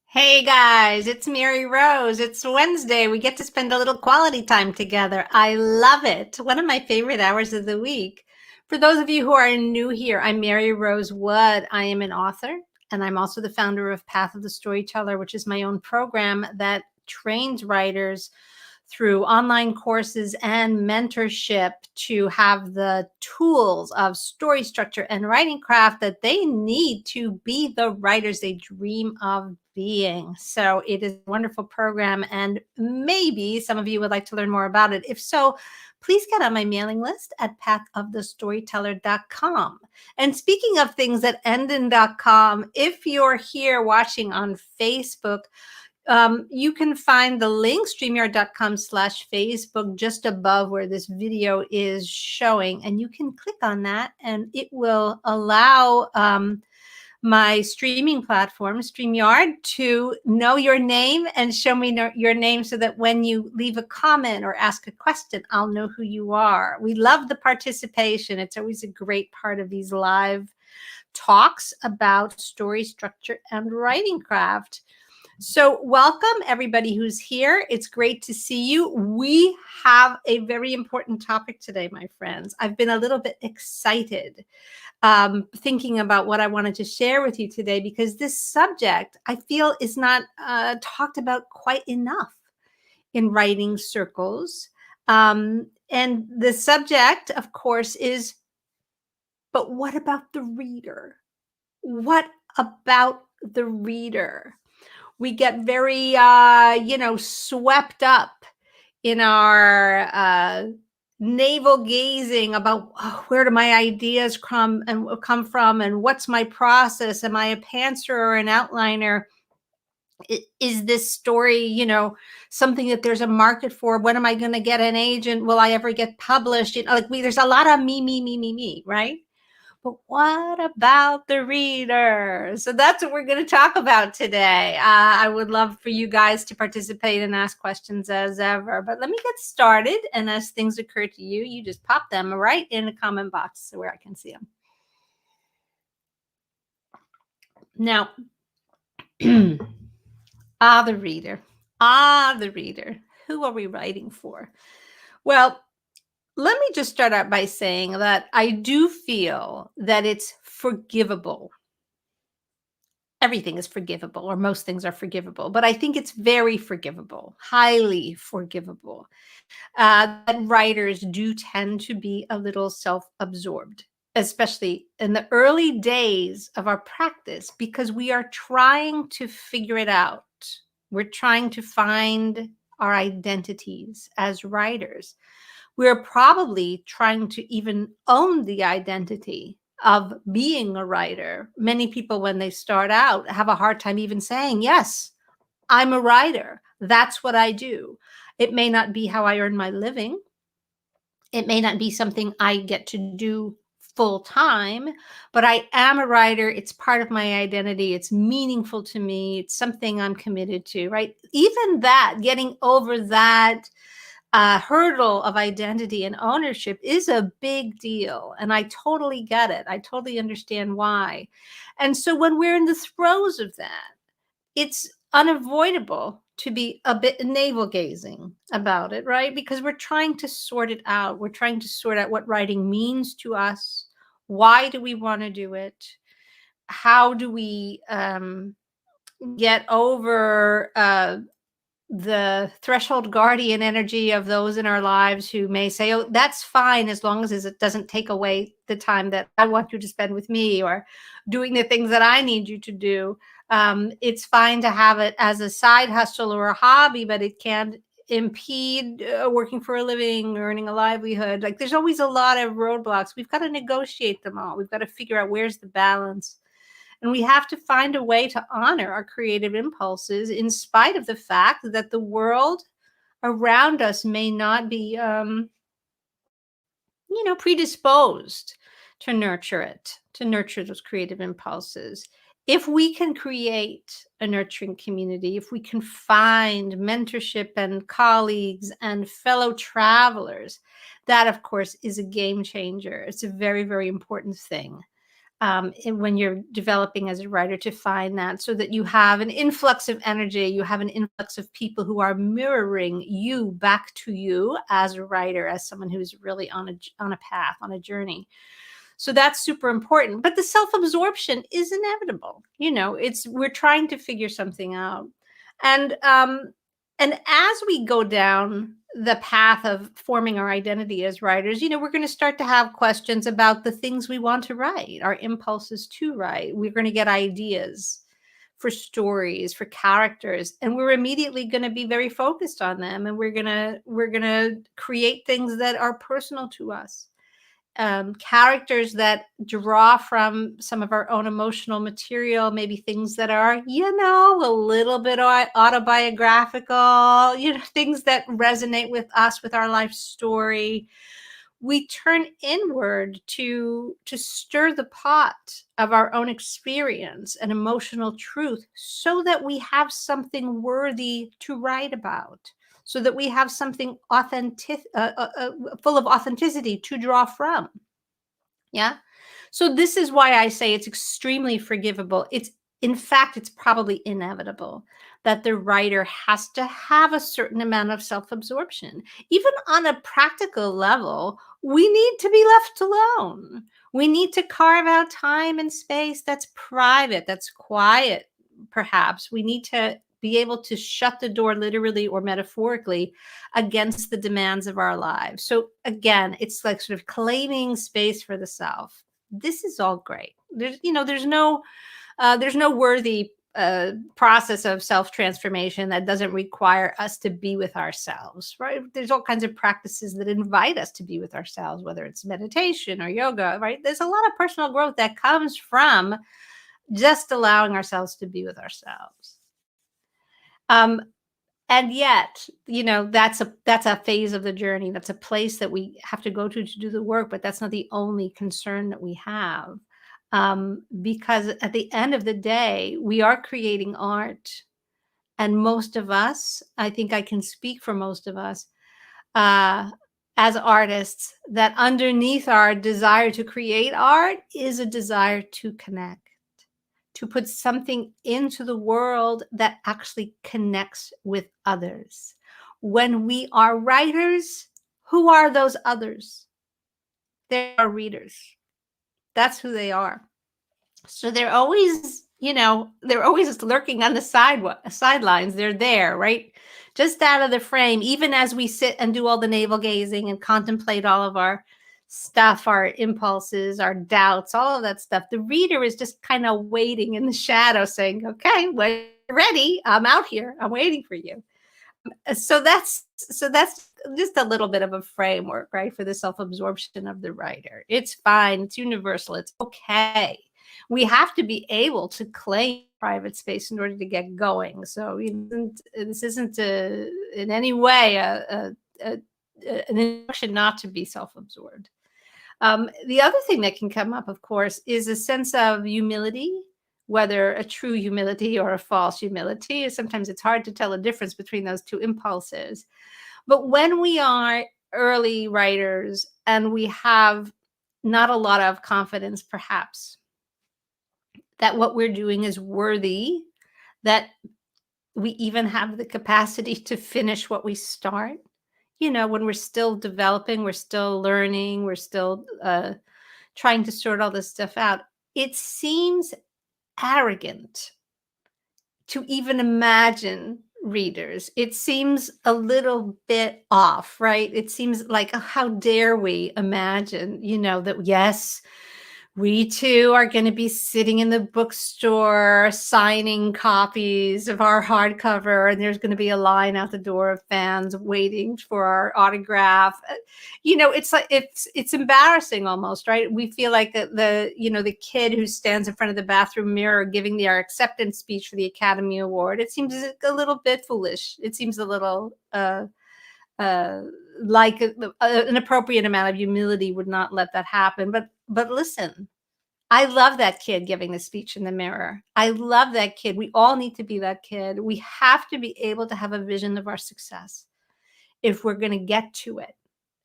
Hey guys, it's Mary Rose. It's Wednesday. We get to spend a little quality time together. I love it. One of my favorite hours of the week. For those of you who are new here, I'm Mary Rose Wood. I am an author, and I'm also the founder of Path of the Storyteller, which is my own program that trains writers through online courses and mentorship to have the tools of story structure and writing craft that they need to be the writers they dream of being. So it is a wonderful program, and maybe some of you would like to learn more about it. If so, please get on my mailing list at pathofthestoryteller.com. And speaking of things that end in .com, if you're here watching on Facebook, you can find the link streamyard.com/Facebook just above where this video is showing, and you can click on that and it will allow my streaming platform, StreamYard, to know your name and show me your name so that when you leave a comment or ask a question, I'll know who you are. We love the participation. It's always a great part of these live talks about story structure and writing craft. So welcome everybody who's here. It's great to see you. We have a very important topic today, my friends. I've been a little bit excited thinking about what I wanted to share with you today, because this subject I feel is not talked about quite enough in writing circles. And the subject, of course, is, but what about the reader? What about the reader? We get very, swept up in our navel gazing about where do my ideas come from, and what's my process? Am I a pantser or an outliner? Is this story, something that there's a market for? When am I going to get an agent? Will I ever get published? There's a lot of me, right? But what about the reader? So that's what we're going to talk about today. I would love for you guys to participate and ask questions as ever. But let me get started. And as things occur to you, you just pop them right in the comment box where I can see them. Now, the reader. The reader. Who are we writing for? Well, let me just start out by saying that I do feel that it's forgivable. Everything is forgivable, or most things are forgivable, but I think it's very forgivable, highly forgivable, that writers do tend to be a little self-absorbed, especially in the early days of our practice, because we are trying to figure it out. We're trying to find our identities as writers. We're probably trying to even own the identity of being a writer. Many people, when they start out, have a hard time even saying, yes, I'm a writer. That's what I do. It may not be how I earn my living. It may not be something I get to do full time, but I am a writer. It's part of my identity. It's meaningful to me. It's something I'm committed to, right? Even that, getting over that hurdle of identity and ownership is a big deal. And I totally get it. I totally understand why. And so when we're in the throes of that, it's unavoidable to be a bit navel gazing about it, right? Because we're trying to sort it out. We're trying to sort out what writing means to us. Why do we want to do it? How do we get over the threshold guardian energy of those in our lives who may say, oh, that's fine as long as it doesn't take away the time that I want you to spend with me, or doing the things that I need you to do. It's fine to have it as a side hustle or a hobby, but it can't impede working for a living, earning a livelihood. Like, there's always a lot of roadblocks. We've got to negotiate them all. We've got to figure out where's the balance. And we have to find a way to honor our creative impulses in spite of the fact that the world around us may not be, predisposed to nurture it, to nurture those creative impulses. If we can create a nurturing community, if we can find mentorship and colleagues and fellow travelers, that, of course, is a game changer. It's a very, very important thing. when you're developing as a writer, to find that, so that you have an influx of energy, you have an influx of people who are mirroring you back to you as a writer, as someone who's really on a path, on a journey. So that's super important. But the self-absorption is inevitable. We're trying to figure something out. And as we go down the path of forming our identity as writers, we're going to start to have questions about the things we want to write, our impulses to write. We're going to get ideas for stories, for characters, and we're immediately going to be very focused on them, and we're going to create things that are personal to us. Characters that draw from some of our own emotional material, maybe things that are, a little bit autobiographical, things that resonate with us, with our life story. We turn inward to stir the pot of our own experience and emotional truth, so that we have something worthy to write about, so that we have something full of authenticity to draw from. Yeah. So this is why I say it's extremely forgivable. In fact, it's probably inevitable that the writer has to have a certain amount of self-absorption. Even on a practical level, we need to be left alone. We need to carve out time and space that's private, that's quiet, perhaps. We need to be able to shut the door, literally or metaphorically, against the demands of our lives. So again, it's like sort of claiming space for the self. This is all great. There's no worthy process of self-transformation that doesn't require us to be with ourselves, right? There's all kinds of practices that invite us to be with ourselves, whether it's meditation or yoga, right? There's a lot of personal growth that comes from just allowing ourselves to be with ourselves. And yet, that's a phase of the journey. That's a place that we have to go to do the work, but that's not the only concern that we have. Because at the end of the day, we are creating art. And most of us, I think I can speak for most of us, as artists, that underneath our desire to create art is a desire to connect, to put something into the world that actually connects with others. When we are writers, who are those others? They're our readers. That's who they are. So they're always, lurking on the sidelines. They're there, right? Just out of the frame, even as we sit and do all the navel gazing and contemplate all of our stuff, our impulses, our doubts, all of that stuff. The reader is just kind of waiting in the shadow saying, okay, when you're ready, I'm out here. I'm waiting for you. So that's just a little bit of a framework, right, for the self-absorption of the writer. It's fine. It's universal. It's okay. We have to be able to claim private space in order to get going. So this isn't in any way an instruction not to be self-absorbed. The other thing that can come up, of course, is a sense of humility, whether a true humility or a false humility. Sometimes it's hard to tell the difference between those two impulses. But when we are early writers and we have not a lot of confidence, perhaps, that what we're doing is worthy, that we even have the capacity to finish what we start, when we're still developing, we're still learning, we're still trying to sort all this stuff out, it seems arrogant to even imagine readers. It seems a little bit off, right? It seems like, oh, how dare we imagine, that yes, we too are going to be sitting in the bookstore signing copies of our hardcover, and there's going to be a line out the door of fans waiting for our autograph. It's like it's embarrassing almost, right? We feel like the kid who stands in front of the bathroom mirror giving our acceptance speech for the Academy Award. It seems a little bit foolish. It seems a little like an appropriate amount of humility would not let that happen. But listen, I love that kid giving the speech in the mirror. I love that kid. We all need to be that kid. We have to be able to have a vision of our success if we're going to get to it,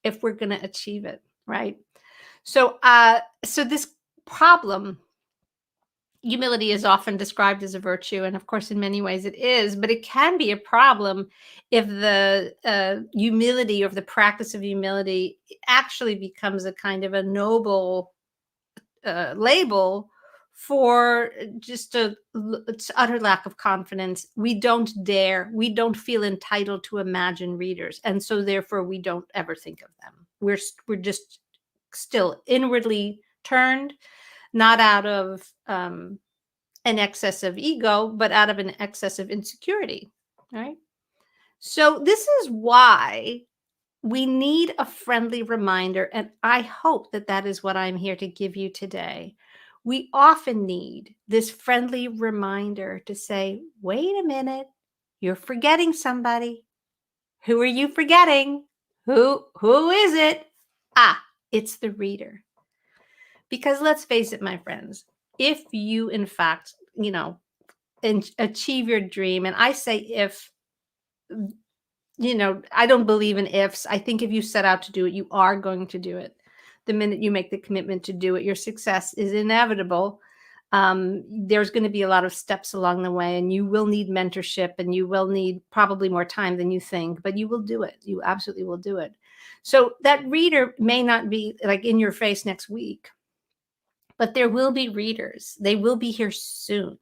if we're going to achieve it, right? So this problem. Humility is often described as a virtue, and of course, in many ways it is, but it can be a problem if the humility or if the practice of humility actually becomes a kind of a noble label for just it's utter lack of confidence. We don't dare, we don't feel entitled to imagine readers, and so therefore we don't ever think of them. We're just still inwardly turned, not out of an excess of ego, but out of an excess of insecurity. Right. So this is why we need a friendly reminder, and I hope that that is what I'm here to give you today. We often need this friendly reminder to say, wait a minute, you're forgetting somebody. Who are you forgetting? Who is it? Ah, it's the reader. Because let's face it, my friends, if you in fact, achieve your dream, and I say if, I don't believe in ifs. I think if you set out to do it, you are going to do it. The minute you make the commitment to do it, your success is inevitable. There's going to be a lot of steps along the way, and you will need mentorship, and you will need probably more time than you think, but you will do it. You absolutely will do it. So that reader may not be like in your face next week, but there will be readers. They will be here soon,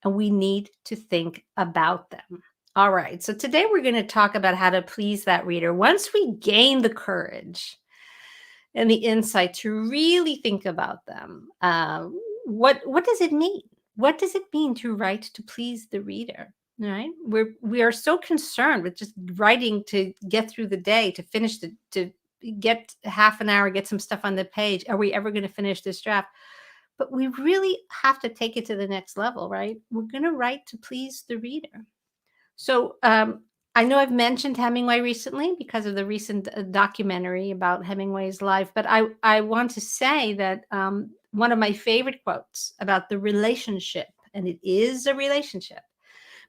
and we need to think about them. All right. So today we're going to talk about how to please that reader. Once we gain the courage and the insight to really think about them, what does it mean? What does it mean to write to please the reader? Right? We are so concerned with just writing to get through the day, to finish to get half an hour, get some stuff on the page. Are we ever going to finish this draft? But we really have to take it to the next level, right? We're going to write to please the reader. So I know I've mentioned Hemingway recently because of the recent documentary about Hemingway's life, but I want to say that one of my favorite quotes about the relationship, and it is a relationship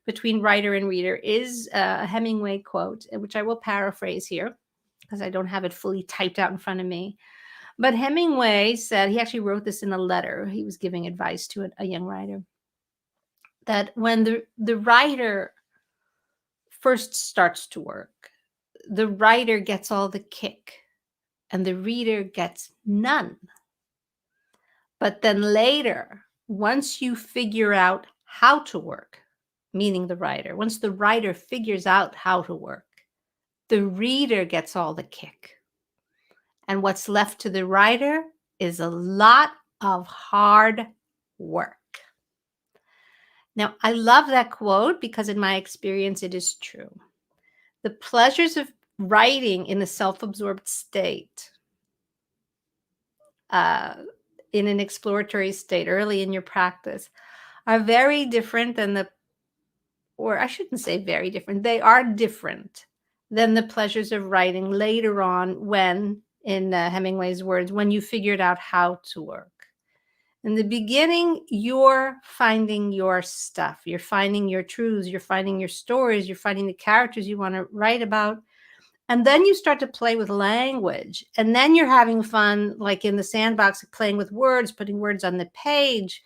between writer and reader, is a Hemingway quote, which I will paraphrase here because I don't have it fully typed out in front of me. But Hemingway said, he actually wrote this in a letter. He was giving advice to a young writer, that when the writer first starts to work, the writer gets all the kick and the reader gets none. But then later, once you figure out how to work, meaning the writer, once the writer figures out how to work, the reader gets all the kick. And what's left to the writer is a lot of hard work. Now, I love that quote because in my experience, it is true. The pleasures of writing in a self-absorbed state, in an exploratory state early in your practice, are very different than or I shouldn't say very different, they are different than the pleasures of writing later on when, in Hemingway's words, when you figured out how to work. In the beginning, you're finding your stuff. You're finding your truths. You're finding your stories. You're finding the characters you want to write about. And then you start to play with language. And then you're having fun, like in the sandbox, playing with words, putting words on the page,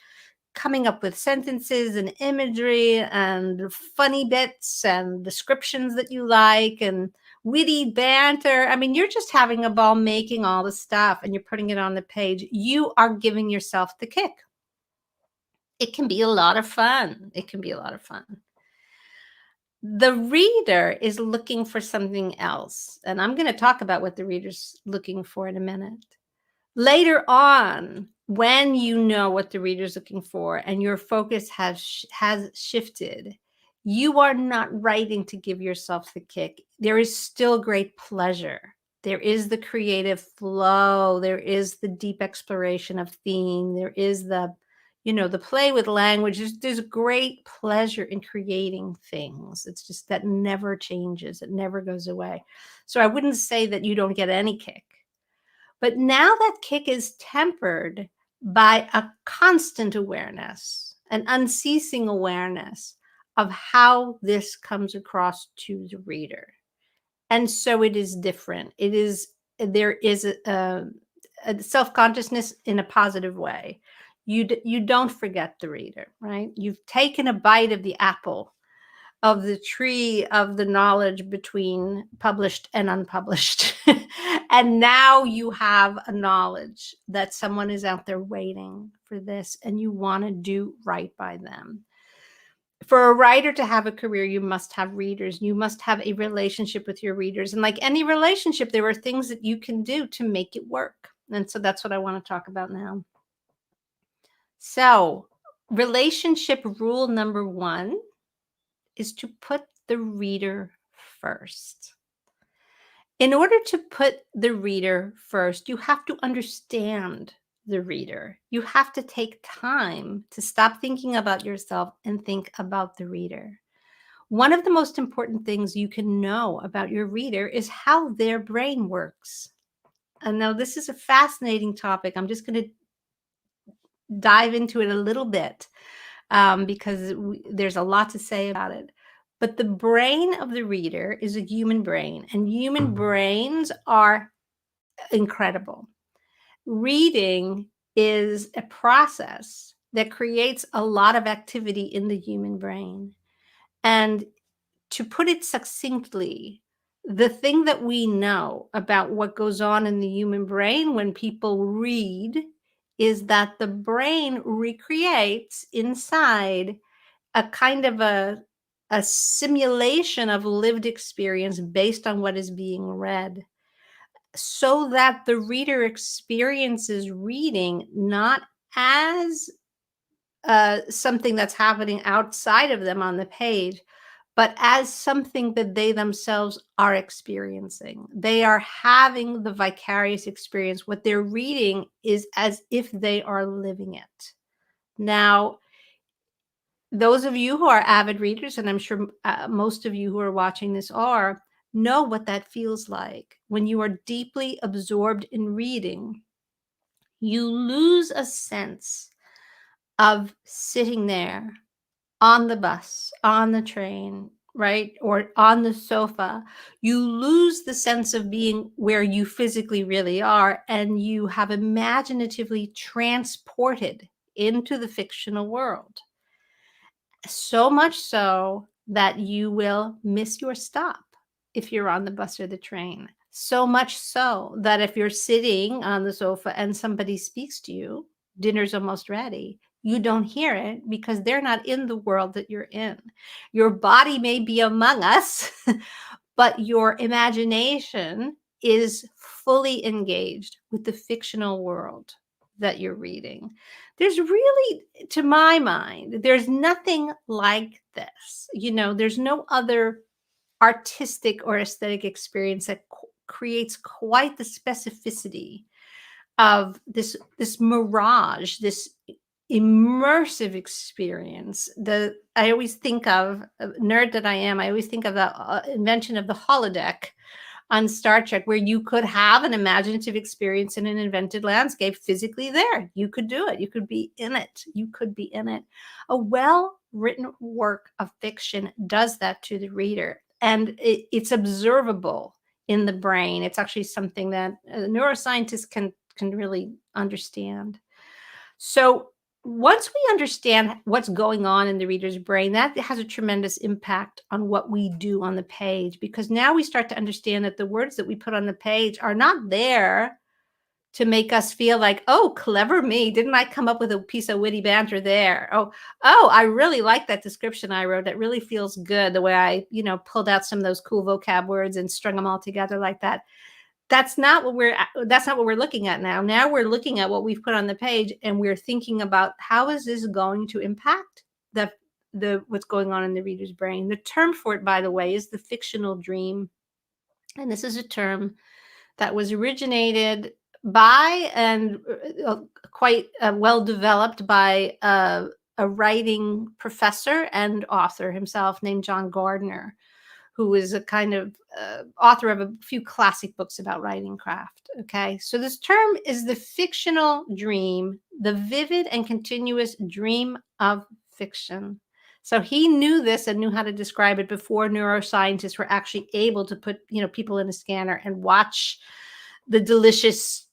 coming up with sentences and imagery and funny bits and descriptions that you like and witty banter. I mean, you're just having a ball making all the stuff and you're putting it on the page. You are giving yourself the kick. It can be a lot of fun. It can be a lot of fun. The reader is looking for something else. And I'm going to talk about what the reader's looking for in a minute. Later on, when you know what the reader's looking for and your focus has shifted, you are not writing to give yourself the kick. There is still great pleasure. There is the creative flow. There is the deep exploration of theme. There is the play with language. There's great pleasure in creating things. It's just that never changes. It never goes away. So I wouldn't say that you don't get any kick. But now that kick is tempered by a constant awareness, an unceasing awareness of how this comes across to the reader. And so it is different. There is self-consciousness in a positive way. You don't forget the reader, right? You've taken a bite of the apple of the tree of the knowledge between published and unpublished. And now you have a knowledge that someone is out there waiting for this, and you want to do right by them. For a writer to have a career, you must have readers. You must have a relationship with your readers. And like any relationship, there are things that you can do to make it work. And so that's what I want to talk about now. So, relationship rule number 1 is to put the reader first. In order to put the reader first, you have to understand the reader. You have to take time to stop thinking about yourself and think about the reader. One of the most important things you can know about your reader is how their brain works. And now this is a fascinating topic. I'm just going to dive into it a little bit because there's a lot to say about it. But the brain of the reader is a human brain, and human brains are incredible. Reading is a process that creates a lot of activity in the human brain. And to put it succinctly, the thing that we know about what goes on in the human brain when people read is that the brain recreates inside a kind of a simulation of lived experience based on what is being read, so that the reader experiences reading not as something that's happening outside of them on the page, but as something that they themselves are experiencing. They are having the vicarious experience. What they're reading is as if they are living it. Now, those of you who are avid readers, and I'm sure most of you who are watching this are, know what that feels like. When you are deeply absorbed in reading, you lose a sense of sitting there on the bus, on the train, right? Or on the sofa. You lose the sense of being where you physically really are, and you have imaginatively transported into the fictional world. So much so that you will miss your stop if you're on the bus or the train. So much so that if you're sitting on the sofa and somebody speaks to you, dinner's almost ready, you don't hear it because they're not in the world that you're in. Your body may be among us, but your imagination is fully engaged with the fictional world that you're reading. There's really, to my mind, there's nothing like this. There's no other artistic or aesthetic experience that creates quite the specificity of this mirage, this immersive experience. I always think of, nerd that I am, I always think of the invention of the holodeck on Star Trek, where you could have an imaginative experience in an invented landscape physically there. You could do it. You could be in it. You could be in it. A well-written work of fiction does that to the reader, and it's observable in the brain. It's actually something that neuroscientists can really understand. So once we understand what's going on in the reader's brain, that has a tremendous impact on what we do on the page, because now we start to understand that the words that we put on the page are not there to make us feel like, oh, clever me. Didn't I come up with a piece of witty banter there? Oh, I really like that description I wrote. That really feels good, the way I, pulled out some of those cool vocab words and strung them all together like that. That's not what we're looking at now. Now we're looking at what we've put on the page, and we're thinking about, how is this going to impact the what's going on in the reader's brain. The term for it, by the way, is the fictional dream. And this is a term that was originated by and quite well developed by a writing professor and author himself named John Gardner, who is a kind of author of a few classic books about writing craft. Okay, so this term is the fictional dream, the vivid and continuous dream of fiction. So he knew this and knew how to describe it before neuroscientists were actually able to put, people in a scanner and watch the delicious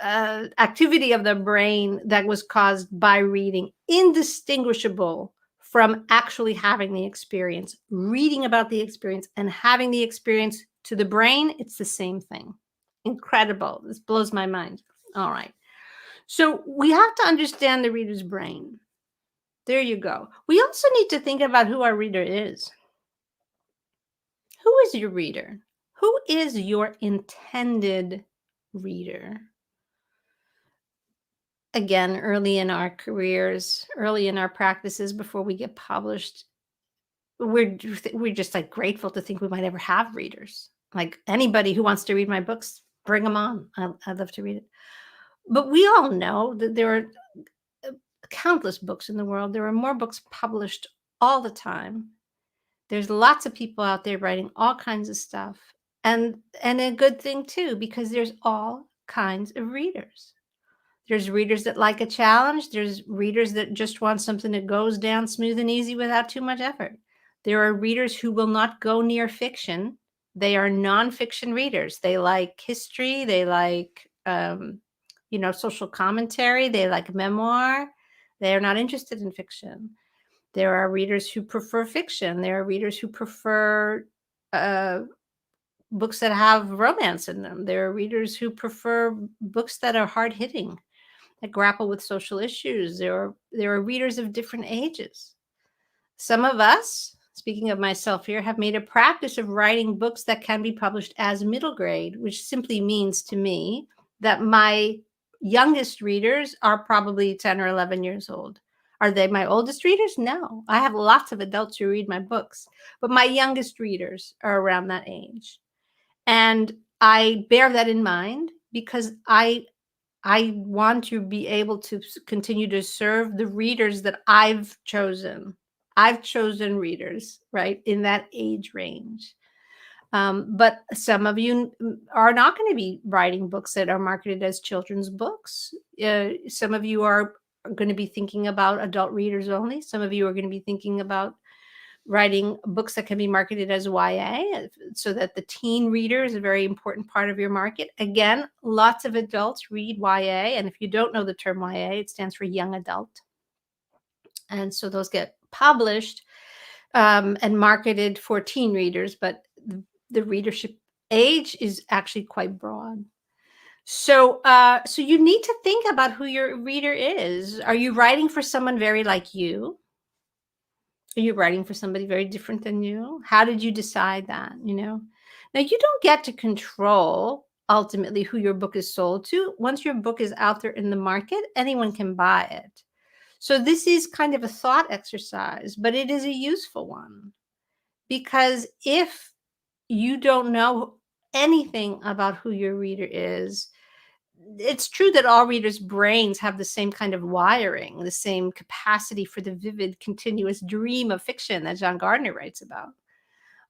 activity of the brain that was caused by reading, indistinguishable from actually having the experience. Reading about the experience and having the experience to the brain, it's the same thing. Incredible. This blows my mind. All right. So we have to understand the reader's brain. There you go. We also need to think about who our reader is. Who is your reader? Who is your intended reader? Again, early in our careers, early in our practices, before we get published, we're just like grateful to think we might ever have readers. Like anybody who wants to read my books, bring them on. I'd love to read it. But we all know that there are countless books in the world. There are more books published all the time. There's lots of people out there writing all kinds of stuff. And a good thing too, because there's all kinds of readers. There's readers that like a challenge. There's readers that just want something that goes down smooth and easy without too much effort. There are readers who will not go near fiction. They are nonfiction readers. They like history. They like, social commentary. They like memoir. They are not interested in fiction. There are readers who prefer fiction. There are readers who prefer books that have romance in them. There are readers who prefer books that are hard-hitting, that grapple with social issues. There are readers of different ages. Some of us, speaking of myself here, have made a practice of writing books that can be published as middle grade, which simply means to me that my youngest readers are probably 10 or 11 years old. Are they my oldest readers? No. I have lots of adults who read my books, but my youngest readers are around that age. And I bear that in mind because I want to be able to continue to serve the readers that I've chosen. I've chosen readers, right, in that age range. But some of you are not going to be writing books that are marketed as children's books. Some of you are going to be thinking about adult readers only. Some of you are going to be thinking about writing books that can be marketed as YA, so that the teen reader is a very important part of your market. Again, lots of adults read YA, and if you don't know the term YA, it stands for young adult. And so those get published and marketed for teen readers, but the readership age is actually quite broad. So you need to think about who your reader is. Are you writing for someone very like you? Are you writing for somebody very different than you? How did you decide that, Now, you don't get to control ultimately who your book is sold to. Once your book is out there in the market, anyone can buy it. So this is kind of a thought exercise, but it is a useful one. Because if you don't know anything about who your reader is, it's true that all readers' brains have the same kind of wiring, the same capacity for the vivid, continuous dream of fiction that John Gardner writes about.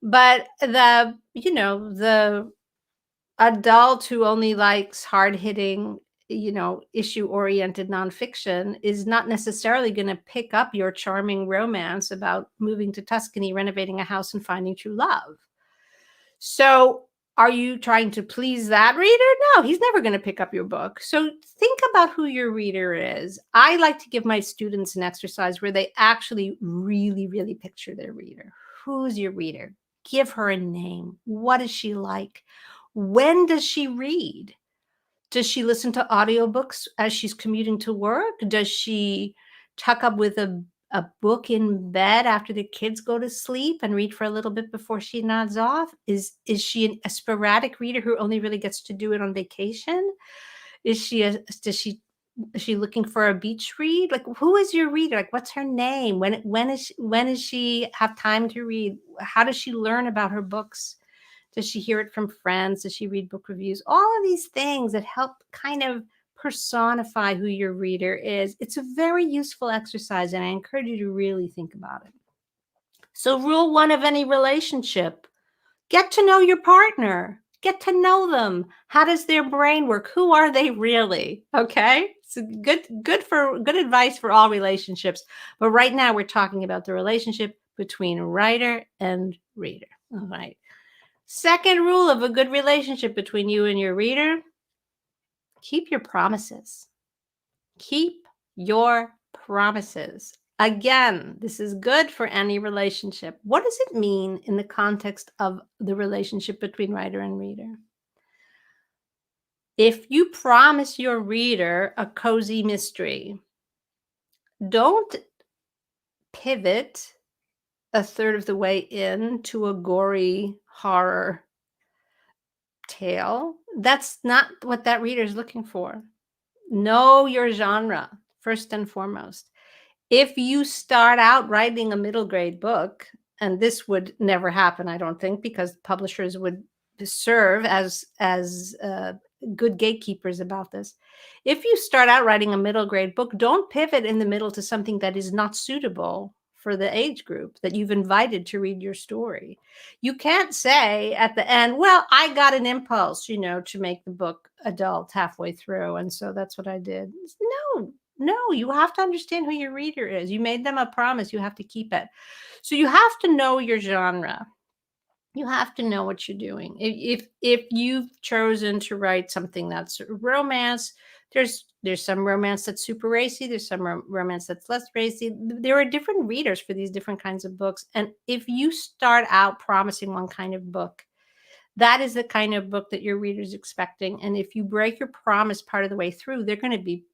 But the adult who only likes hard-hitting, issue-oriented nonfiction is not necessarily going to pick up your charming romance about moving to Tuscany, renovating a house, and finding true love. So are you trying to please that reader? No, he's never going to pick up your book. So think about who your reader is. I like to give my students an exercise where they actually really, really picture their reader. Who's your reader? Give her a name. What is she like? When does she read? Does she listen to audiobooks as she's commuting to work? Does she tuck up with a book in bed after the kids go to sleep and read for a little bit before she nods off? Is she a sporadic reader who only really gets to do it on vacation? Is she looking for a beach read? Like, who is your reader? Like, what's her name? When does she have time to read? How does she learn about her books? Does she hear it from friends? Does she read book reviews? All of these things that help kind of personify who your reader is. It's a very useful exercise, and I encourage you to really think about it. So rule one of any relationship: get to know your partner. Get to know them. How does their brain work? Who are they really? Okay. So good advice for all relationships. But right now we're talking about the relationship between writer and reader. All right. Second rule of a good relationship between you and your reader: Keep your promises. Keep your promises. Again, this is good for any relationship. What does it mean in the context of the relationship between writer and reader? If you promise your reader a cozy mystery, don't pivot a third of the way in to a gory horror tale. That's not what that reader is looking for. Know your genre, first and foremost. If you start out writing a middle grade book, and this would never happen, I don't think, because publishers would serve as good gatekeepers about this. If you start out writing a middle grade book, don't pivot in the middle to something that is not suitable for the age group that you've invited to read your story. You can't say at the end, well, I got an impulse, to make the book adult halfway through, and so that's what I did. No, you have to understand who your reader is. You made them a promise, you have to keep it. So you have to know your genre. You have to know what you're doing. If you've chosen to write something that's romance, there's some romance that's super racy, there's some romance that's less racy. There are different readers for these different kinds of books. And if you start out promising one kind of book, that is the kind of book that your reader's expecting. And if you break your promise part of the way through, they're going to be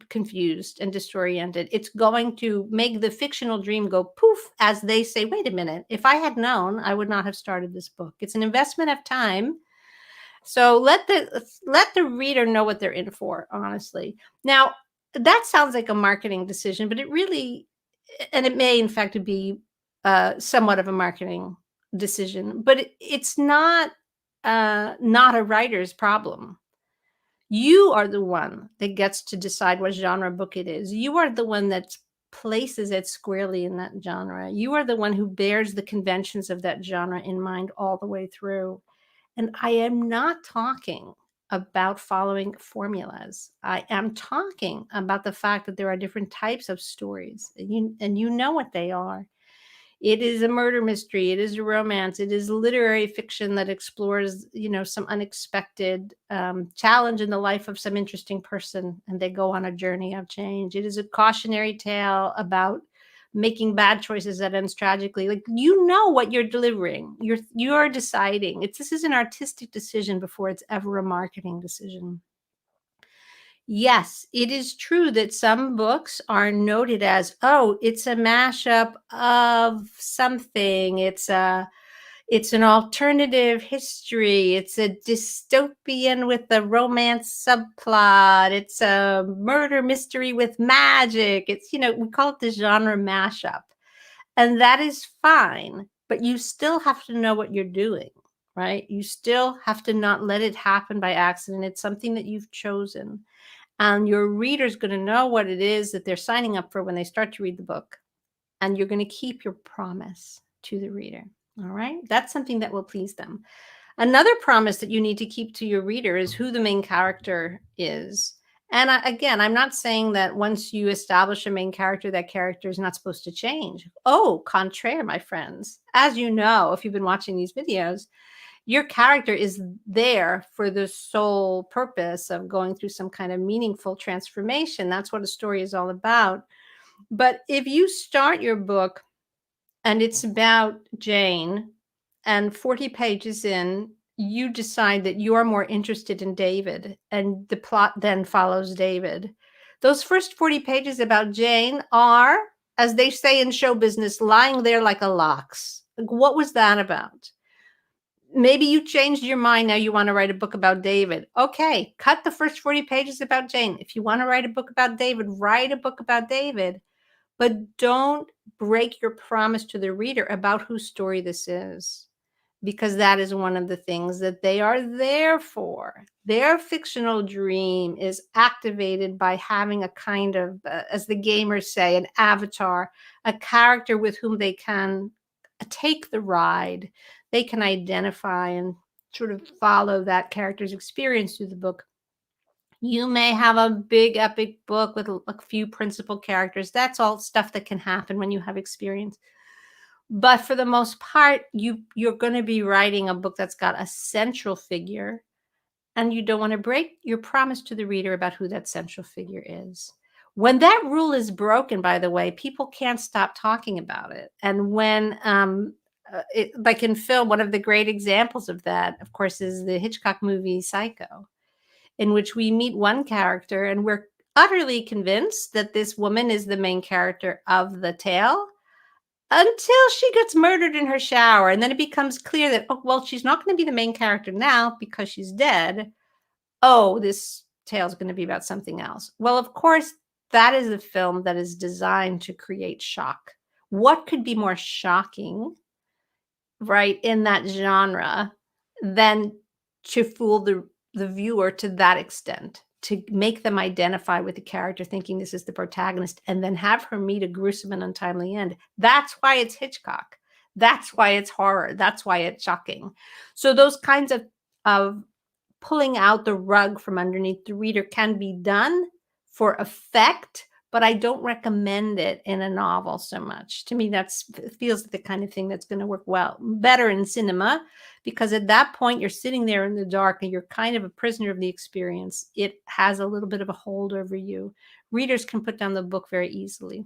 confused and disoriented. It's going to make the fictional dream go poof as they say, wait a minute, if I had known, I would not have started this book. It's an investment of time. So let the reader know what they're in for, honestly. Now, that sounds like a marketing decision, but it really, and it may in fact be somewhat of a marketing decision, but it's not a writer's problem. You are the one that gets to decide what genre book it is. You are the one that places it squarely in that genre. You are the one who bears the conventions of that genre in mind all the way through. And I am not talking about following formulas. I am talking about the fact that there are different types of stories, and you know what they are. It is a murder mystery. It is a romance. It is literary fiction that explores, some unexpected challenge in the life of some interesting person, and they go on a journey of change. It is a cautionary tale about making bad choices that ends tragically. Like, you know what you're delivering. You're deciding. This is an artistic decision before it's ever a marketing decision. Yes, it is true that some books are noted as, oh, it's a mashup of something. It's an alternative history. It's a dystopian with a romance subplot. It's a murder mystery with magic. We call it the genre mashup. And that is fine, but you still have to know what you're doing, right? You still have to not let it happen by accident. It's something that you've chosen. And your reader's going to know what it is that they're signing up for when they start to read the book. And you're going to keep your promise to the reader. All right. That's something that will please them. Another promise that you need to keep to your reader is who the main character is. And again, I'm not saying that once you establish a main character, that character is not supposed to change. Au contraire, my friends. As you know, if you've been watching these videos, your character is there for the sole purpose of going through some kind of meaningful transformation. That's what a story is all about. But if you start your book and it's about Jane, and 40 pages in, you decide that you are more interested in David, and the plot then follows David. Those first 40 pages about Jane are, as they say in show business, lying there like a lox. Like, what was that about? Maybe you changed your mind. Now you want to write a book about David. Okay, cut the first 40 pages about Jane. If you want to write a book about David, write a book about David. But don't break your promise to the reader about whose story this is, because that is one of the things that they are there for. Their fictional dream is activated by having a kind of, as the gamers say, an avatar, a character with whom they can take the ride. They can identify and sort of follow that character's experience through the book. You may have a big epic book with a few principal characters. That's all stuff that can happen when you have experience. But for the most part, you're going to be writing a book that's got a central figure, and you don't want to break your promise to the reader about who that central figure is. When that rule is broken, by the way, people can't stop talking about it. And when, like in film, one of the great examples of that, of course, is the Hitchcock movie Psycho, in which we meet one character and we're utterly convinced that this woman is the main character of the tale until she gets murdered in her shower. And then it becomes clear that, oh, well, she's not going to be the main character now because she's dead. Oh, this tale is going to be about something else. Well, of course, that is a film that is designed to create shock. What could be more shocking, right, in that genre than to fool the viewer to that extent, to make them identify with the character thinking this is the protagonist and then have her meet a gruesome and untimely end. That's why it's Hitchcock. That's why it's horror. That's why it's shocking. So those kinds of pulling out the rug from underneath the reader can be done for effect, but I don't recommend it in a novel so much. To me, that feels like the kind of thing that's going to work better in cinema, because at that point you're sitting there in the dark and you're kind of a prisoner of the experience. It has a little bit of a hold over you. Readers can put down the book very easily.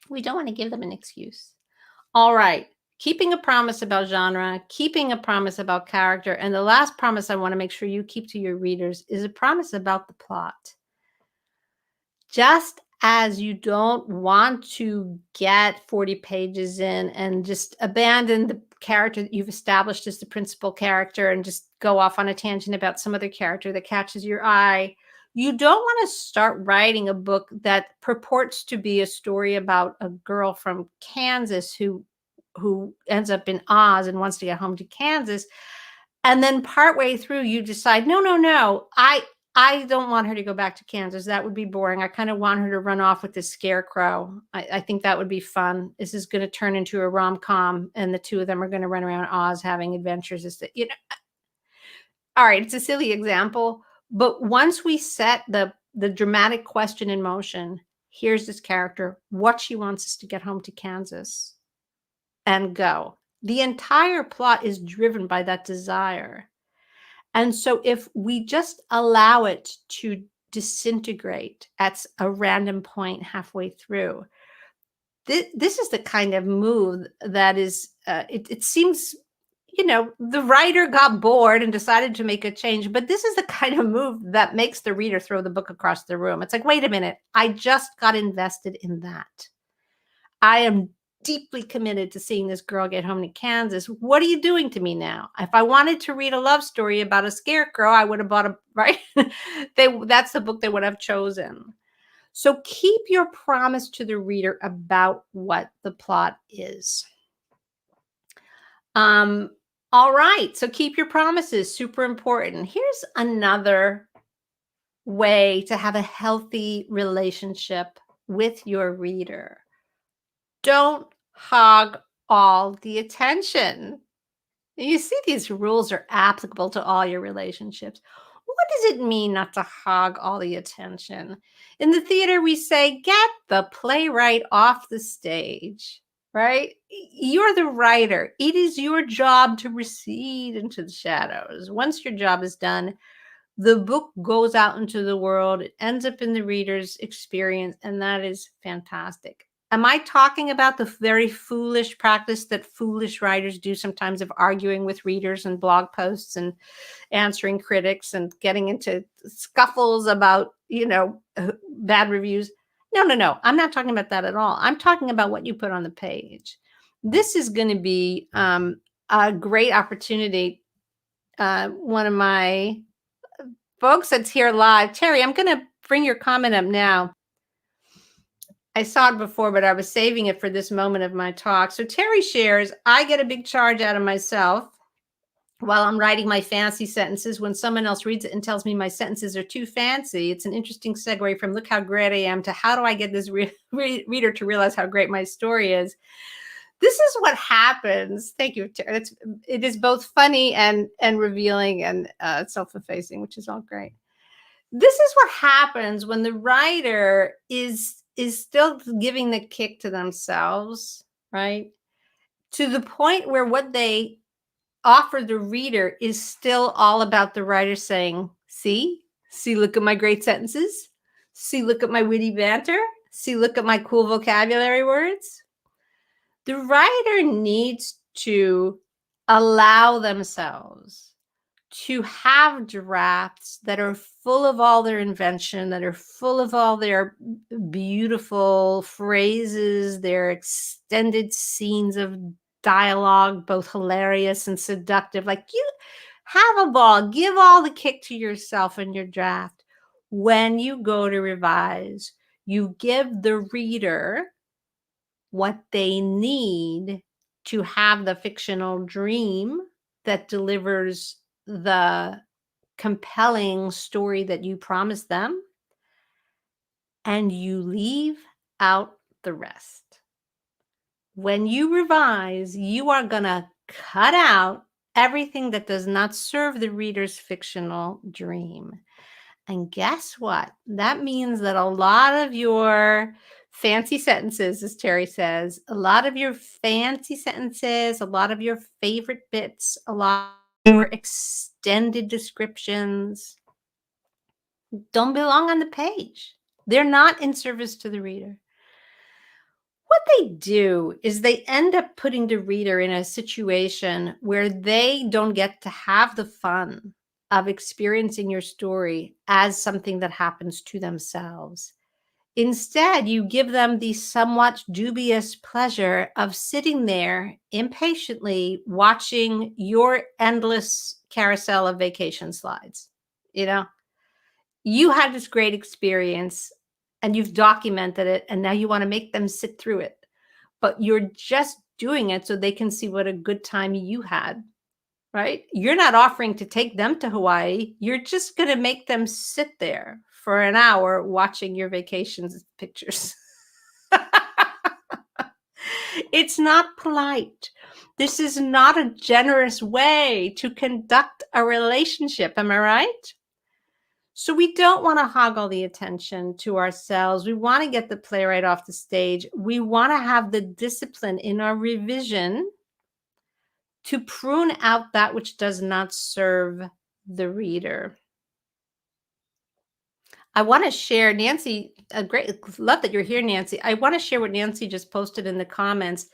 We don't want to give them an excuse. All right. Keeping a promise about genre, keeping a promise about character, and the last promise I want to make sure you keep to your readers is a promise about the plot. Just as you don't want to get 40 pages in and just abandon the character that you've established as the principal character and just go off on a tangent about some other character that catches your eye, you don't want to start writing a book that purports to be a story about a girl from Kansas who ends up in Oz and wants to get home to Kansas. And then partway through, you decide, no, I don't want her to go back to Kansas. That would be boring. I kind of want her to run off with this scarecrow. I think that would be fun. This is going to turn into a rom-com, and the two of them are going to run around Oz having adventures. All right, it's a silly example, but once we set the dramatic question in motion, here's this character, what she wants us to get home to Kansas and go. The entire plot is driven by that desire. And so if we just allow it to disintegrate at a random point halfway through, this is the kind of move that is, it seems, the writer got bored and decided to make a change, but this is the kind of move that makes the reader throw the book across the room. It's like, wait a minute, I just got invested in that. I am deeply committed to seeing this girl get home to Kansas. What are you doing to me now? If I wanted to read a love story about a scarecrow, I would have bought right? That's the book they would have chosen. So keep your promise to the reader about what the plot is. All right. So keep your promises. Super important. Here's another way to have a healthy relationship with your reader. Don't hog all the attention. You see, these rules are applicable to all your relationships. What does it mean not to hog all the attention? In the theater, we say, get the playwright off the stage, right? You're the writer. It is your job to recede into the shadows. Once your job is done, the book goes out into the world. It ends up in the reader's experience, and that is fantastic. Am I talking about the very foolish practice that foolish writers do sometimes of arguing with readers and blog posts and answering critics and getting into scuffles about, bad reviews? No. I'm not talking about that at all. I'm talking about what you put on the page. This is going to be a great opportunity. One of my folks that's here live, Terry, I'm going to bring your comment up now. I saw it before, but I was saving it for this moment of my talk. So Terry shares, I get a big charge out of myself while I'm writing my fancy sentences when someone else reads it and tells me my sentences are too fancy. It's an interesting segue from look how great I am to how do I get this reader to realize how great my story is. This is what happens. Thank you, Terry. It is both funny and revealing and self-effacing, which is all great. This is what happens when the writer is still giving the kick to themselves, right? To the point where what they offer the reader is still all about the writer saying, see, look at my great sentences. See, look at my witty banter. See, look at my cool vocabulary words. The writer needs to allow themselves to have drafts that are full of all their invention, that are full of all their beautiful phrases, their extended scenes of dialogue, both hilarious and seductive. Like, you have a ball, give all the kick to yourself in your draft. When you go to revise, you give the reader what they need to have the fictional dream that delivers the compelling story that you promised them, and you leave out the rest. When you revise, you are going to cut out everything that does not serve the reader's fictional dream. And guess what? That means that a lot of your fancy sentences, as Terry says, a lot of your fancy sentences, a lot of your favorite bits, a lot of your extended descriptions don't belong on the page. They're not in service to the reader. What they do is they end up putting the reader in a situation where they don't get to have the fun of experiencing your story as something that happens to themselves. Instead, you give them the somewhat dubious pleasure of sitting there impatiently watching your endless carousel of vacation slides. You had this great experience and you've documented it, and now you want to make them sit through it. But you're just doing it so they can see what a good time you had, right? You're not offering to take them to Hawaii. You're just going to make them sit there for an hour watching your vacations pictures. It's not polite. This is not a generous way to conduct a relationship. Am I right? So we don't want to hog all the attention to ourselves. We want to get the playwright off the stage. We want to have the discipline in our revision to prune out that which does not serve the reader. I want to share, Nancy, love that you're here, Nancy. I want to share what Nancy just posted in the comments,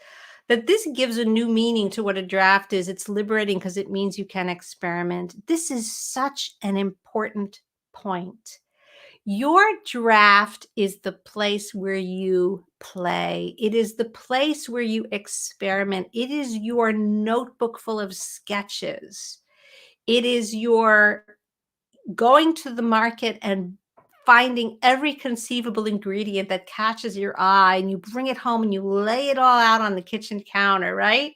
that this gives a new meaning to what a draft is. It's liberating because it means you can experiment. This is such an important point. Your draft is the place where you play. It is the place where you experiment. It is your notebook full of sketches. It is your going to the market and finding every conceivable ingredient that catches your eye, and you bring it home and you lay it all out on the kitchen counter, right?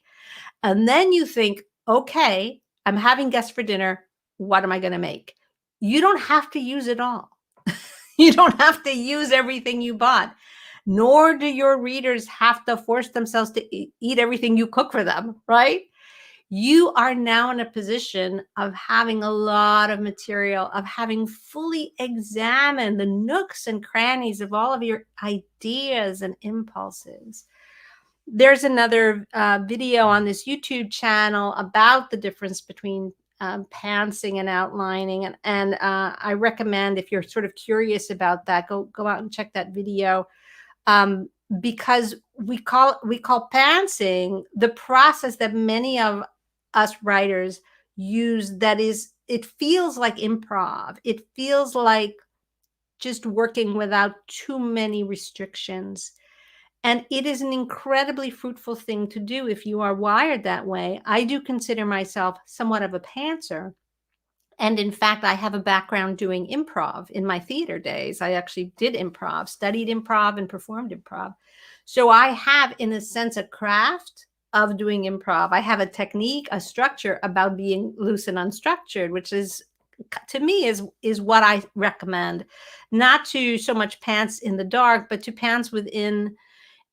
And then you think, okay, I'm having guests for dinner. What am I going to make? You don't have to use it all. You don't have to use everything you bought, nor do your readers have to force themselves to eat everything you cook for them, right? You are now in a position of having a lot of material, of having fully examined the nooks and crannies of all of your ideas and impulses. There's another video on this YouTube channel about the difference between pantsing and outlining, and I recommend, if you're sort of curious about that, go out and check that video, because we call pantsing the process that many of us writers use. That is, it feels like improv. It feels like just working without too many restrictions. And it is an incredibly fruitful thing to do if you are wired that way. I do consider myself somewhat of a pantser. And in fact, I have a background doing improv in my theater days. I actually did improv, studied improv, and performed improv. So I have, in a sense, a craft of doing improv. I have a technique, a structure about being loose and unstructured, which is, to me, is what I recommend. Not to so much pants in the dark, but to pants within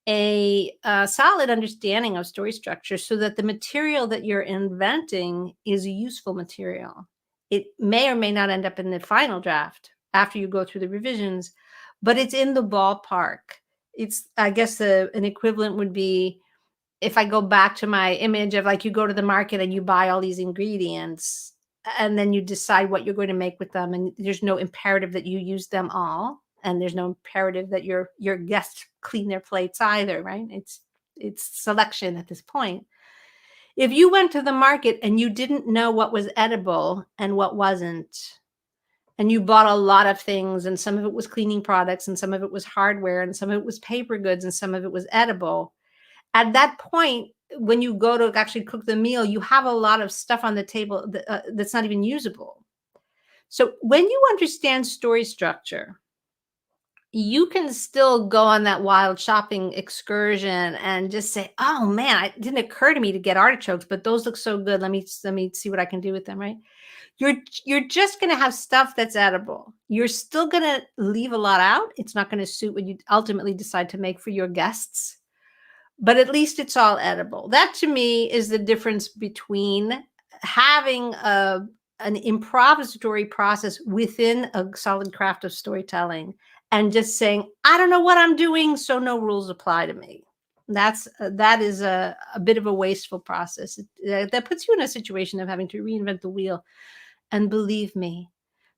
a solid understanding of story structure, so that the material that you're inventing is a useful material. It may or may not end up in the final draft after you go through the revisions, but it's in the ballpark. It's, I guess, an equivalent would be if I go back to my image of like you go to the market and you buy all these ingredients and then you decide what you're going to make with them, and there's no imperative that you use them all, and there's no imperative that your guests clean their plates either, right? It's selection at this point. If you went to the market and you didn't know what was edible and what wasn't, and you bought a lot of things, and some of it was cleaning products, and some of it was hardware, and some of it was paper goods, and some of it was edible, at that point, when you go to actually cook the meal, you have a lot of stuff on the table that's not even usable. So when you understand story structure, you can still go on that wild shopping excursion and just say, "Oh man, it didn't occur to me to get artichokes, but those look so good. Let me see what I can do with them." Right? You're just going to have stuff that's edible. You're still going to leave a lot out. It's not going to suit what you ultimately decide to make for your guests, but at least it's all edible. That to me is the difference between having an improvisatory process within a solid craft of storytelling and just saying, I don't know what I'm doing, so no rules apply to me. That is a bit of a wasteful process. That puts you in a situation of having to reinvent the wheel. And believe me,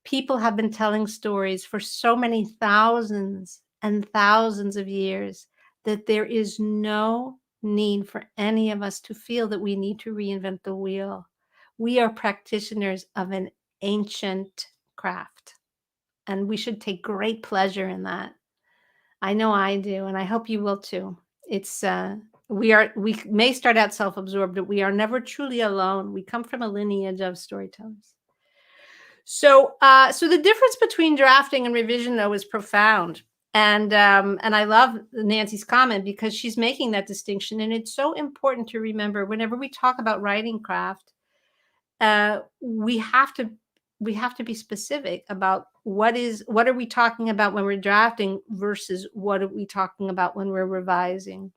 people have been telling stories for so many thousands and thousands of years that there is no need for any of us to feel that we need to reinvent the wheel. We are practitioners of an ancient craft, and we should take great pleasure in that. I know I do, and I hope you will too. It's we may start out self-absorbed, but we are never truly alone. We come from a lineage of storytellers. So the difference between drafting and revision, though, is profound. And I love Nancy's comment because she's making that distinction, and it's so important to remember whenever we talk about writing craft, we have to be specific about what are we talking about when we're drafting versus what are we talking about when we're revising.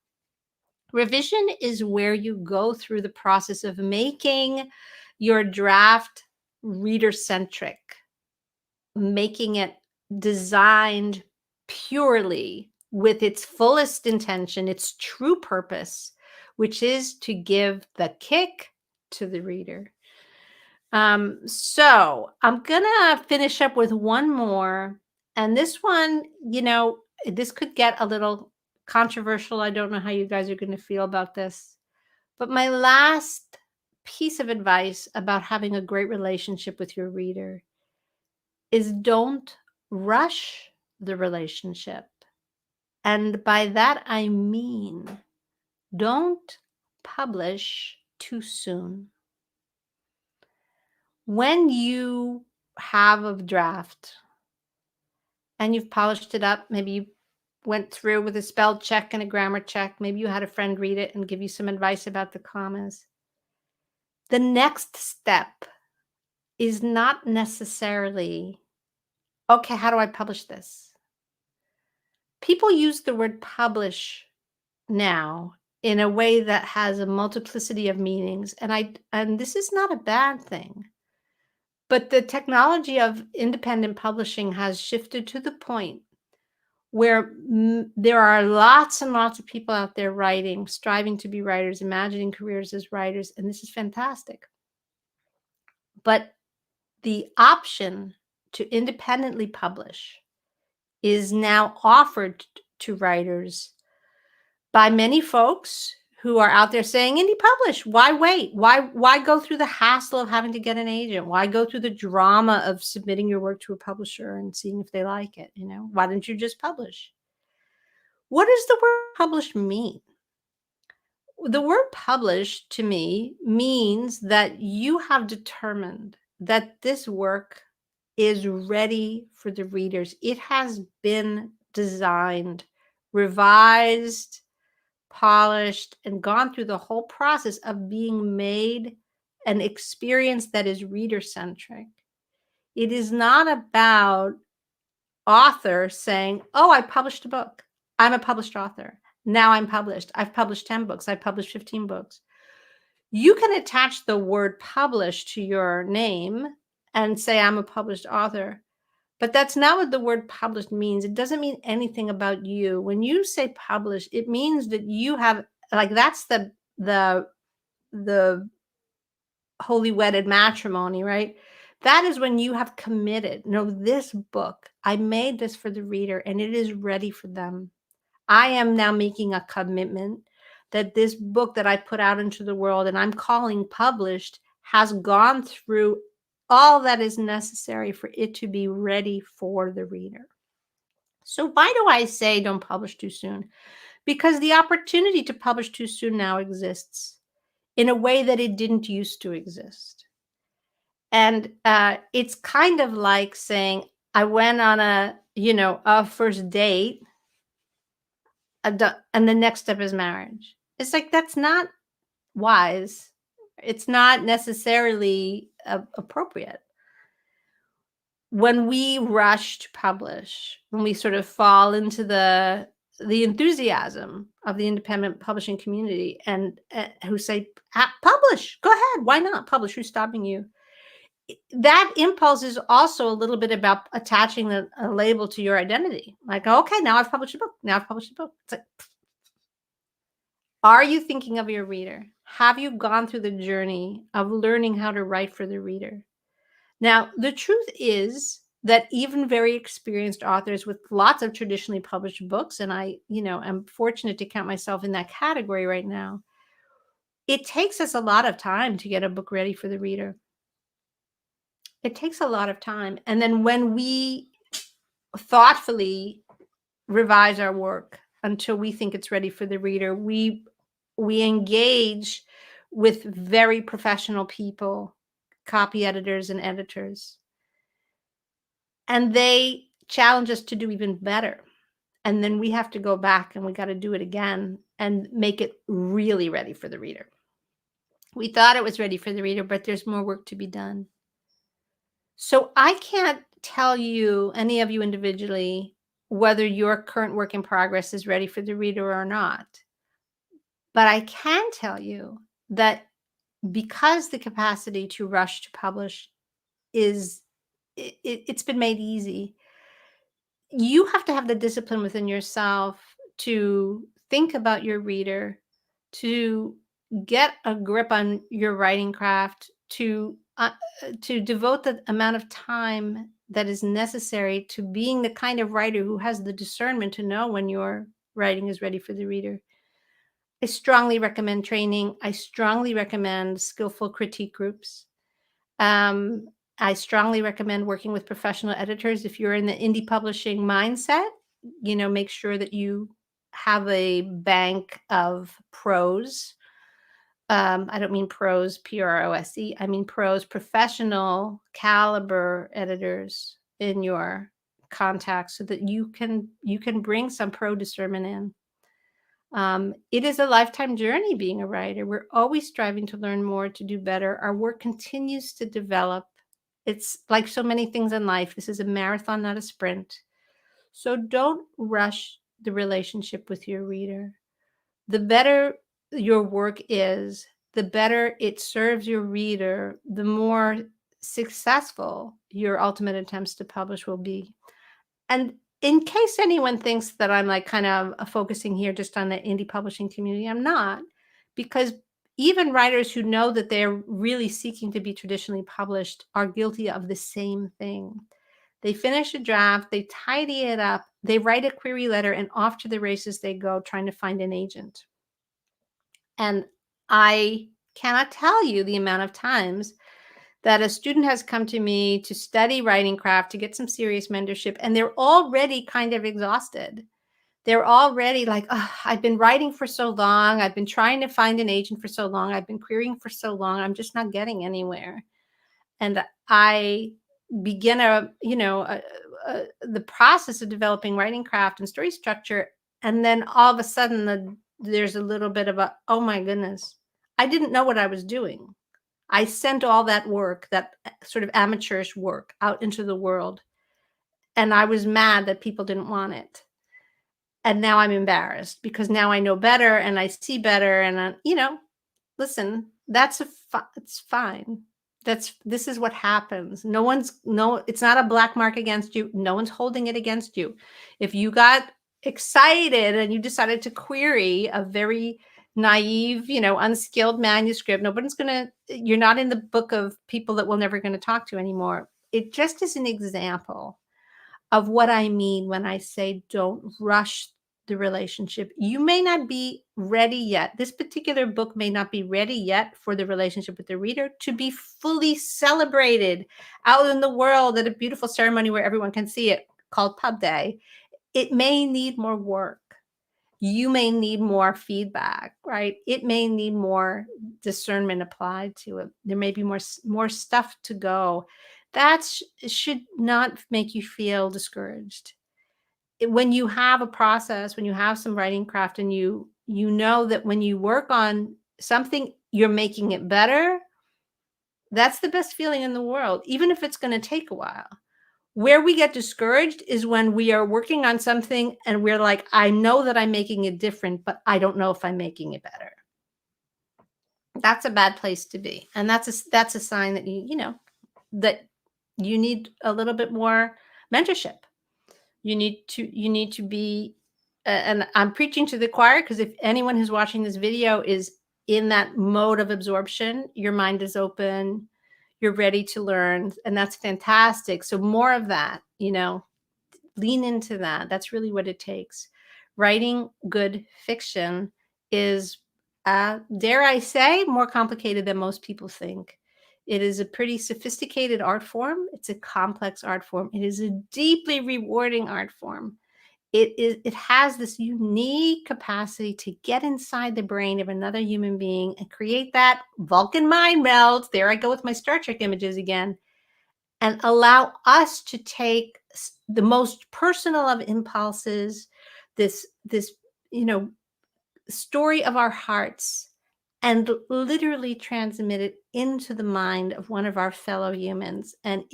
Revision is where you go through the process of making your draft reader-centric, making it designed purely with its fullest intention, its true purpose, which is to give the kick to the reader. So I'm gonna finish up with one more, and this one, this could get a little controversial. I don't know how you guys are going to feel about this, but my last piece of advice about having a great relationship with your reader is don't rush the relationship. And by that, I mean, don't publish too soon. When you have a draft and you've polished it up, maybe you went through with a spell check and a grammar check, maybe you had a friend read it and give you some advice about the commas. The next step is not necessarily, okay, how do I publish this? People use the word publish now in a way that has a multiplicity of meanings, and this is not a bad thing. But the technology of independent publishing has shifted to the point where there are lots and lots of people out there writing, striving to be writers, imagining careers as writers, and this is fantastic. But the option to independently publish is now offered to writers by many folks who are out there saying, indie publish. Why wait? Why go through the hassle of having to get an agent? Why go through the drama of submitting your work to a publisher and seeing if they like it? Why don't you just publish? What does the word publish mean? The word publish to me means that you have determined that this work is ready for the readers. It has been designed, revised, polished, and gone through the whole process of being made an experience that is reader-centric. It is not about author saying, oh, I published a book. I'm a published author. Now I'm published. I've published 10 books. I've published 15 books. You can attach the word publish to your name and say, I'm a published author. But that's not what the word published means. It doesn't mean anything about you. When you say publish, it means that you have, that's the the holy wedded matrimony, right? That is when you have committed. No, this book, I made this for the reader and it is ready for them. I am now making a commitment that this book that I put out into the world and I'm calling published has gone through all that is necessary for it to be ready for the reader. So why do I say don't publish too soon? Because the opportunity to publish too soon now exists in a way that it didn't used to exist. And it's kind of like saying, I went on a first date, and the next step is marriage. It's like, that's not wise. It's not necessarily appropriate. When we rush to publish, when we sort of fall into the enthusiasm of the independent publishing community and who say, publish, go ahead, why not publish? Who's stopping you? That impulse is also a little bit about attaching a label to your identity. Like, okay, now I've published a book. Now I've published a book. It's like, are you thinking of your reader? Have you gone through the journey of learning how to write for the reader? Now, the truth is that even very experienced authors with lots of traditionally published books, and I, am fortunate to count myself in that category right now, it takes us a lot of time to get a book ready for the reader. It takes a lot of time. And then when we thoughtfully revise our work until we think it's ready for the reader, we engage with very professional people, copy editors and editors, and they challenge us to do even better. And then we have to go back and we got to do it again and make it really ready for the reader. We thought it was ready for the reader, but there's more work to be done. So I can't tell you, any of you individually, whether your current work in progress is ready for the reader or not. But I can tell you that because the capacity to rush to publish it's been made easy, you have to have the discipline within yourself to think about your reader, to get a grip on your writing craft, to devote the amount of time that is necessary to being the kind of writer who has the discernment to know when your writing is ready for the reader. I strongly recommend training. I strongly recommend skillful critique groups. I strongly recommend working with professional editors. If you're in the indie publishing mindset, make sure that you have a bank of pros. I don't mean pros, Prose. I mean pros, professional caliber editors in your contacts so that you can bring some pro discernment in. It is a lifetime journey being a writer. We're always striving to learn more, to do better. Our work continues to develop. It's like so many things in life. This is a marathon, not a sprint. So don't rush the relationship with your reader. The better your work is, the better it serves your reader, the more successful your ultimate attempts to publish will be. And in case anyone thinks that I'm like kind of focusing here just on the indie publishing community, I'm not, because even writers who know that they're really seeking to be traditionally published are guilty of the same thing. They finish a draft, they tidy it up, they write a query letter, and off to the races they go trying to find an agent. And I cannot tell you the amount of times that a student has come to me to study writing craft, to get some serious mentorship, and they're already kind of exhausted. They're already like, oh, I've been writing for so long. I've been trying to find an agent for so long. I've been querying for so long. I'm just not getting anywhere. And I begin the process of developing writing craft and story structure. And then all of a sudden there's a little bit of oh my goodness, I didn't know what I was doing. I sent all that work, that sort of amateurish work, out into the world. And I was mad that people didn't want it. And now I'm embarrassed because now I know better and I see better. And, listen, it's fine. This is what happens. It's not a black mark against you. No one's holding it against you. If you got excited and you decided to query a very naive, unskilled manuscript. Nobody's gonna You're not in the book of people that we're never gonna talk to anymore. It just is an example of what I mean when I say don't rush the relationship. You may not be ready yet. This particular book may not be ready yet for the relationship with the reader to be fully celebrated out in the world at a beautiful ceremony where everyone can see it, called Pub Day. It may need more work. You may need more feedback, right? It may need more discernment applied to it. There may be more stuff to go. That should not make you feel discouraged. When you have a process, when you have some writing craft, and you know that when you work on something, you're making it better, that's the best feeling in the world, even if it's going to take a while. Where we get discouraged is when we are working on something and we're like, I know that I'm making it different, but I don't know if I'm making it better. That's a bad place to be. And that's a sign that that you need a little bit more mentorship. You need to be, and I'm preaching to the choir, because if anyone who's watching this video is in that mode of absorption, your mind is open, you're ready to learn, and that's fantastic. So more of that, lean into that. That's really what it takes. Writing good fiction is, dare I say, more complicated than most people think. It is a pretty sophisticated art form. It's a complex art form. It is a deeply rewarding art form. It has this unique capacity to get inside the brain of another human being and create that Vulcan mind meld. There I go with my Star Trek images again, and allow us to take the most personal of impulses, this story of our hearts, and literally transmit it into the mind of one of our fellow humans. And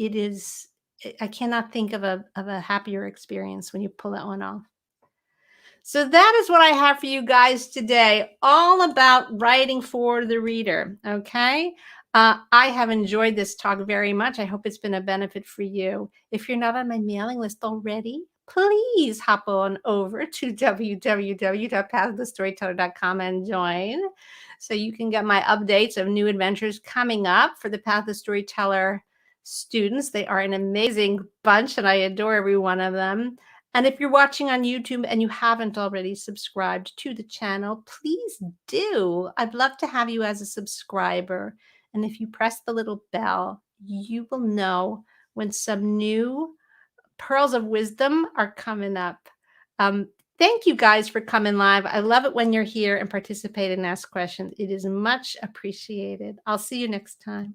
I cannot think of a happier experience when you pull that one off. So that is what I have for you guys today, all about writing for the reader. Okay. I have enjoyed this talk very much. I hope it's been a benefit for you. If you're not on my mailing list already, please hop on over to www.pathofthestoryteller.com and join, so you can get my updates of new adventures coming up for the Path of the Storyteller students. They are an amazing bunch, and I adore every one of them. And if you're watching on YouTube and you haven't already subscribed to the channel, please do. I'd love to have you as a subscriber. And if you press the little bell, you will know when some new pearls of wisdom are coming up. Thank you guys for coming live. I love it when you're here and participate and ask questions. It is much appreciated. I'll see you next time.